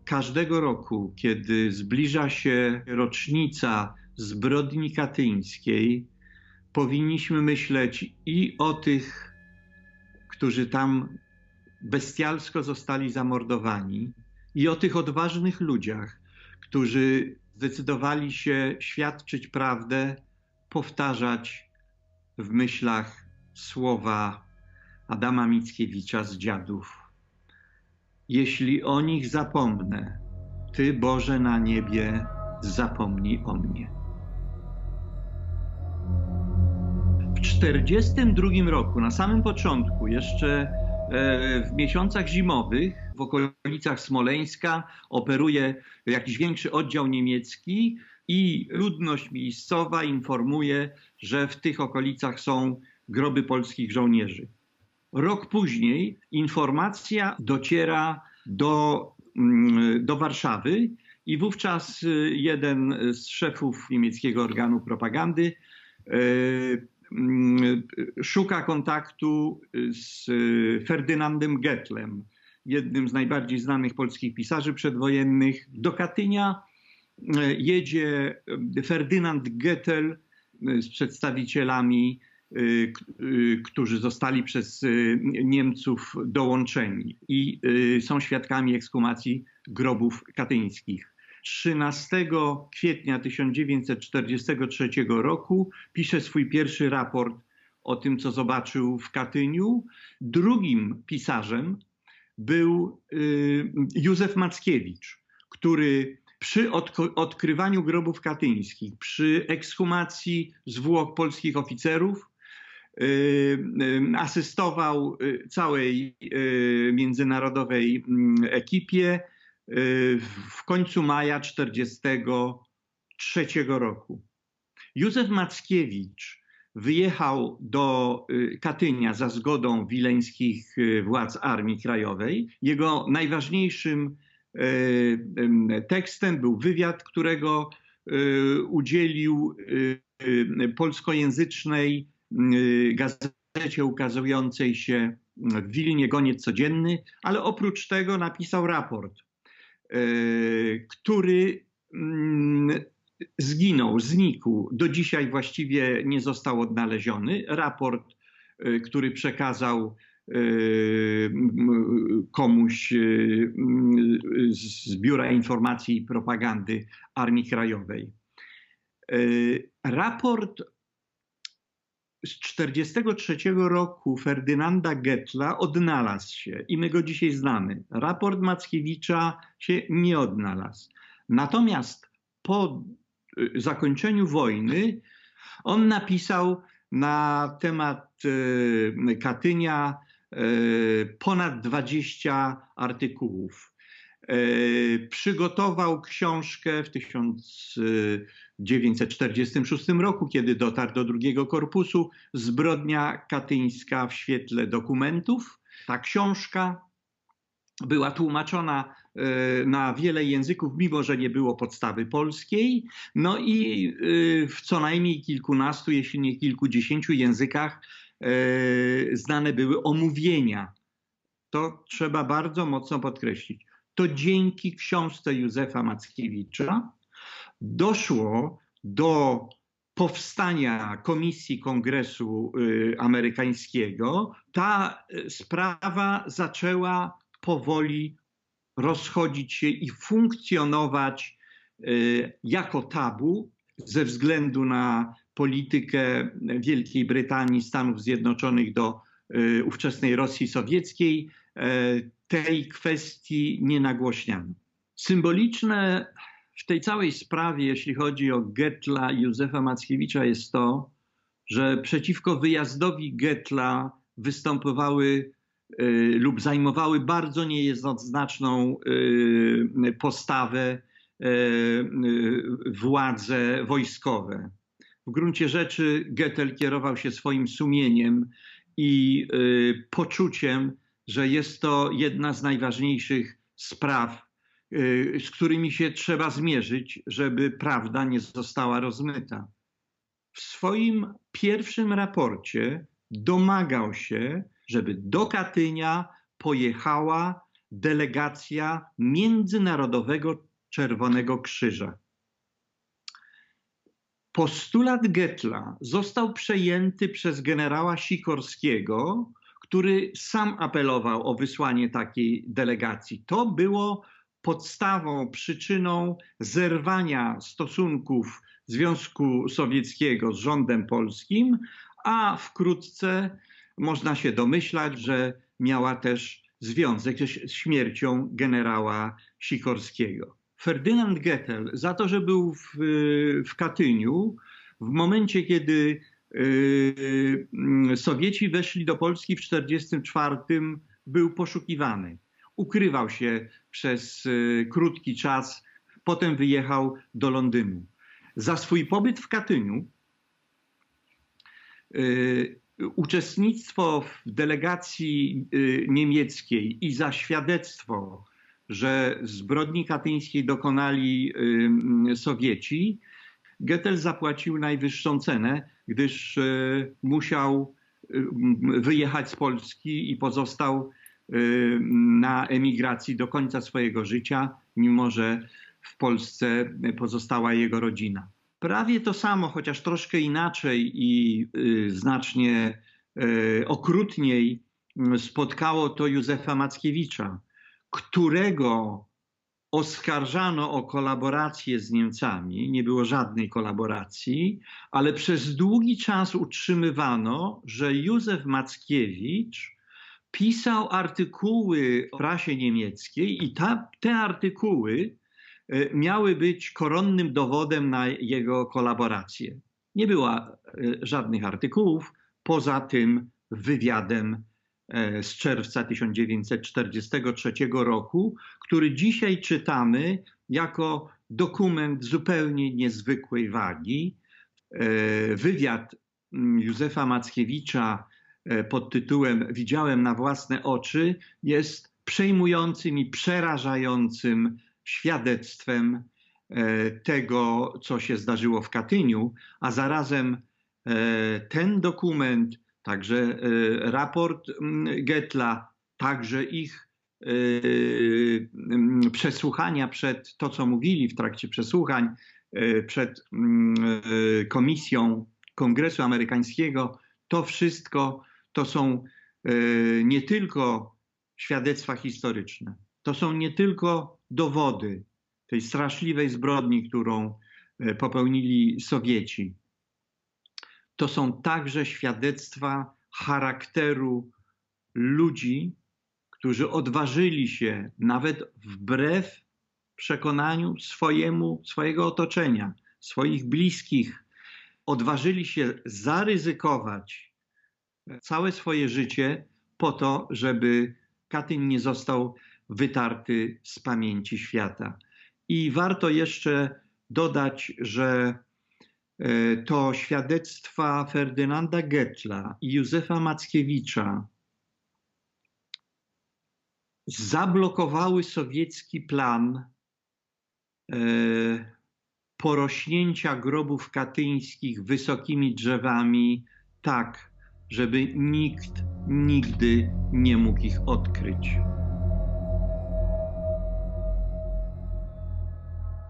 Każdego roku, kiedy zbliża się rocznica zbrodni katyńskiej, powinniśmy myśleć i o tych, którzy tam bestialsko zostali zamordowani, i o tych odważnych ludziach, którzy zdecydowali się świadczyć prawdę, powtarzać w myślach słowa Adama Mickiewicza z Dziadów. Jeśli o nich zapomnę, Ty, Boże na niebie, zapomnij o mnie. W 1942 roku, na samym początku, jeszcze w miesiącach zimowych, w okolicach Smoleńska operuje jakiś większy oddział niemiecki i ludność miejscowa informuje, że w tych okolicach są groby polskich żołnierzy. Rok później informacja dociera do Warszawy i wówczas jeden z szefów niemieckiego organu propagandy szuka kontaktu z Ferdynandem Gettlem, jednym z najbardziej znanych polskich pisarzy przedwojennych. Do Katynia jedzie Ferdynand Gettel z przedstawicielami, którzy zostali przez Niemców dołączeni i są świadkami ekshumacji grobów katyńskich. 13 kwietnia 1943 roku pisze swój pierwszy raport o tym, co zobaczył w Katyniu. Drugim pisarzem był Józef Mackiewicz, który przy odkrywaniu grobów katyńskich, przy ekshumacji zwłok polskich oficerów, asystował całej międzynarodowej ekipie w końcu maja 1943 roku. Józef Mackiewicz wyjechał do Katynia za zgodą wileńskich władz Armii Krajowej. Jego najważniejszym tekstem był wywiad, którego udzielił polskojęzycznej gazecie ukazującej się w Wilnie, Goniec Codzienny, ale oprócz tego napisał raport, który znikł. Do dzisiaj właściwie nie został odnaleziony. Raport, który przekazał komuś z Biura Informacji i Propagandy Armii Krajowej. Raport z 1943 roku Ferdynanda Gettla odnalazł się i my go dzisiaj znamy. Raport Mackiewicza się nie odnalazł. Natomiast po zakończeniu wojny on napisał na temat Katynia ponad 20 artykułów. Przygotował książkę w 1946 roku, kiedy dotarł do drugiego korpusu, Zbrodnia katyńska w świetle dokumentów. Ta książka była tłumaczona na wiele języków, mimo że nie było podstawy polskiej. No i w co najmniej kilkunastu, jeśli nie kilkudziesięciu językach znane były omówienia. To trzeba bardzo mocno podkreślić. To dzięki książce Józefa Mackiewicza doszło do powstania Komisji Kongresu Amerykańskiego. Ta sprawa zaczęła powoli rozchodzić się i funkcjonować jako tabu ze względu na politykę Wielkiej Brytanii, Stanów Zjednoczonych do ówczesnej Rosji Sowieckiej. Tej kwestii nie nagłośniano. Symboliczne w tej całej sprawie, jeśli chodzi o Gettla i Józefa Mackiewicza, jest to, że przeciwko wyjazdowi Gettla występowały lub zajmowały bardzo niejednoznaczną postawę władze wojskowe. W gruncie rzeczy Gettel kierował się swoim sumieniem i poczuciem, że jest to jedna z najważniejszych spraw, z którymi się trzeba zmierzyć, żeby prawda nie została rozmyta. W swoim pierwszym raporcie domagał się, żeby do Katynia pojechała delegacja Międzynarodowego Czerwonego Krzyża. Postulat Gettla został przejęty przez generała Sikorskiego, który sam apelował o wysłanie takiej delegacji. To było podstawą, przyczyną zerwania stosunków Związku Sowieckiego z rządem polskim, a wkrótce można się domyślać, że miała też związek ze śmiercią generała Sikorskiego. Ferdynand Gettel za to, że był w Katyniu, w momencie, kiedy Sowieci weszli do Polski w 1944, był poszukiwany. Ukrywał się przez krótki czas, potem wyjechał do Londynu. Za swój pobyt w Katyniu, uczestnictwo w delegacji niemieckiej i za świadectwo, że zbrodni katyńskiej dokonali Sowieci, Gettel zapłacił najwyższą cenę, gdyż musiał wyjechać z Polski i pozostał na emigracji do końca swojego życia, mimo że w Polsce pozostała jego rodzina. Prawie to samo, chociaż troszkę inaczej i znacznie okrutniej spotkało to Józefa Mackiewicza, którego oskarżano o kolaborację z Niemcami. Nie było żadnej kolaboracji, ale przez długi czas utrzymywano, że Józef Mackiewicz pisał artykuły w prasie niemieckiej i te artykuły miały być koronnym dowodem na jego kolaborację. Nie było żadnych artykułów poza tym wywiadem z czerwca 1943 roku, który dzisiaj czytamy jako dokument zupełnie niezwykłej wagi. Wywiad Józefa Mackiewicza pod tytułem „Widziałem na własne oczy” jest przejmującym i przerażającym świadectwem tego, co się zdarzyło w Katyniu, a zarazem ten dokument, także raport Gettla, także ich przesłuchania przed to, co mówili w trakcie przesłuchań przed komisją Kongresu Amerykańskiego, to wszystko to są nie tylko świadectwa historyczne, to są nie tylko dowody tej straszliwej zbrodni, którą popełnili Sowieci. To są także świadectwa charakteru ludzi, którzy odważyli się nawet wbrew przekonaniu swojego otoczenia, swoich bliskich, odważyli się zaryzykować całe swoje życie po to, żeby Katyń nie został wytarty z pamięci świata. I warto jeszcze dodać, że to świadectwa Ferdynanda Gettla i Józefa Mackiewicza zablokowały sowiecki plan porośnięcia grobów katyńskich wysokimi drzewami tak, żeby nikt nigdy nie mógł ich odkryć.